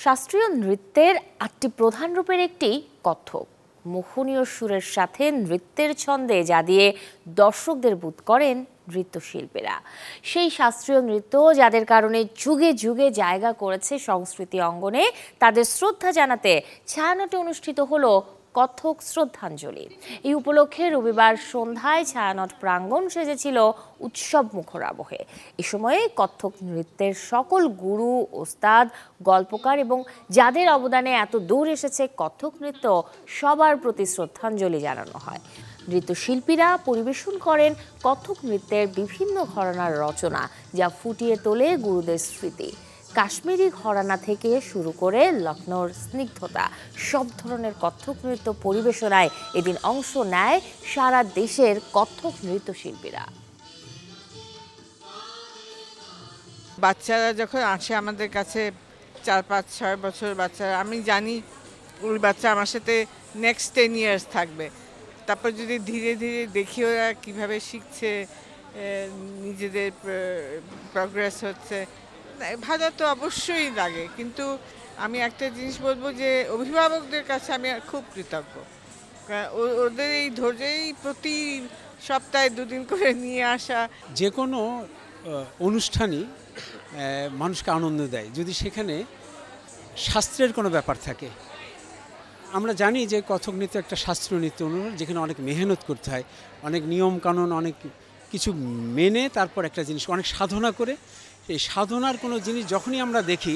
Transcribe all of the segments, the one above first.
শাস্ত্রীয় নৃত্যের ৮টি প্রধান রূপের একটি কত্থক। মোহনীয় সুরের সাথে নৃত্যের ছন্দে যা দিয়ে দর্শকদের বুঁদ করেন নৃত্যশিল্পীরা। সেই শাস্ত্রীয় নৃত্য যাদের কারণে যুগে যুগে জায়গা করেছে সংস্কৃতি অঙ্গনে, তাদের শ্রদ্ধা জানাতে ছায়ানটে অনুষ্ঠিত হলো কত্থক শ্রদ্ধাঞ্জলি। এই উপলক্ষে রবিবার সন্ধ্যায় ছায়ানট প্রাঙ্গণ সেজেছিল উৎসব মুখর আবহে। এ সময়ে কত্থক নৃত্যের সকল গুরু, ওস্তাদ, গল্পকার এবং যাদের অবদানে এত দূর এসেছে কত্থক নৃত্য, সবার প্রতি শ্রদ্ধাঞ্জলি জানানো হয়। নৃত্যশিল্পীরা পরিবেশন করেন কত্থক নৃত্যের বিভিন্ন ঘরানার রচনা, যা ফুটিয়ে তোলে গুরুদের স্মৃতি। কাশ্মীরি ঘরানা থেকে শুরু করে লখনৌর স্নিগ্ধতা, সব ধরনের কত্থক নৃত্য পরিবেশনায় এদিন অংশ নেয় সারা দেশের কত্থক নৃত্যশিল্পীরা। বাচ্চারা যখন আসে আমাদের কাছে, 4-5-6 বছর বাচ্চারা, আমি জানি ওই বাচ্চা আমার সাথে নেক্সট 10 ইয়ার্স থাকবে। তারপর যদি ধীরে ধীরে দেখি ওরা কীভাবে শিখছে, নিজেদের প্রগ্রেস হচ্ছে, ভালো তো অবশ্যই লাগে। কিন্তু আমি একটা জিনিস বলবো যে অভিভাবকদের কাছে আমি খুব কৃতজ্ঞ। ওদের এই ধৈর্যেই প্রতি সপ্তাহে 2 দিন করে নিয়ে আসা। যে কোনো অনুষ্ঠানই মানুষকে আনন্দ দেয় যদি সেখানে শাস্ত্রের কোনো ব্যাপার থাকে। আমরা জানি যে কত্থক নৃত্য একটা শাস্ত্রীয় নৃত্য অনুষ্ঠান, যেখানে অনেক মেহনত করতে হয়, অনেক নিয়মকানুন, অনেক কিছু মেনে তারপর একটা জিনিস অনেক সাধনা করে। এই সাধনার কোনো জিনিস যখনই আমরা দেখি,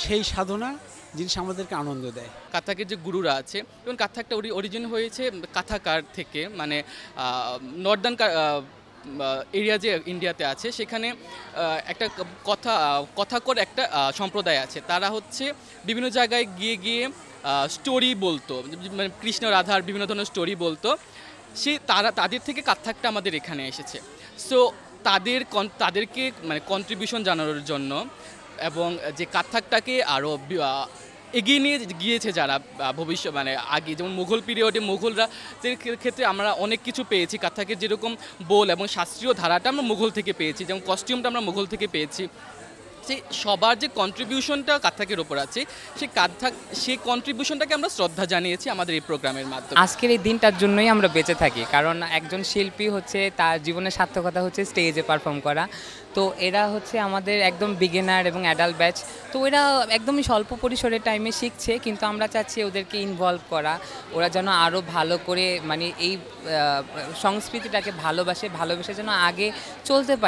সেই সাধনা জিনিস আমাদেরকে আনন্দ দেয়। কাথাকের যে গুরুরা আছে, এবং কাথাকটা অরিজিন হয়েছে কাথাকার থেকে, মানে নর্দার্ন এরিয়া যে ইন্ডিয়াতে আছে, সেখানে একটা কথাকর একটা সম্প্রদায় আছে। তারা হচ্ছে বিভিন্ন জায়গায় গিয়ে গিয়ে স্টোরি বলতো, মানে কৃষ্ণ রাধার বিভিন্ন ধরনের স্টোরি বলতো। তাদের থেকে কাথাকটা আমাদের এখানে এসেছে। সো তাদেরকে মানে কন্ট্রিবিউশন জানানোর জন্য, এবং যে কাথাকটাকে আরও এগিয়ে নিয়ে গিয়েছে যারা ভবিষ্যৎ, মানে আগে যেমন মুঘল পিরিয়ডে মুঘলরা ক্ষেত্রে আমরা অনেক কিছু পেয়েছি। কাথাকের যেরকম বোল এবং শাস্ত্রীয় ধারাটা আমরা মুঘল থেকে পেয়েছি, যেমন কস্টিউমটা আমরা মুঘল থেকে পেয়েছি। সেই সবার যে কন্ট্রিবিউশনটা কাথাকের ওপর আছে, সেই কন্ট্রিবিউশনটাকে আমরা শ্রদ্ধা জানিয়েছি আমাদের এই প্রোগ্রামের মাধ্যমে। আজকের এই দিনটার জন্যই আমরা বেঁচে থাকি, কারণ একজন শিল্পী হচ্ছে তার জীবনের সার্থকতা হচ্ছে স্টেজে পারফর্ম করা। তো এরা হচ্ছে আমাদের একদম বিগিনার এবং অ্যাডাল্ট ব্যাচ। তো এরা একদমই স্বল্প পরিসরের টাইমে শিখছে, কিন্তু আমরা চাচ্ছি ওদেরকে ইনভলভ করা, ওরা যেন আরও ভালো করে মানে এই সংস্কৃতিটাকে ভালোবেসে যেন আগে চলতে পারে।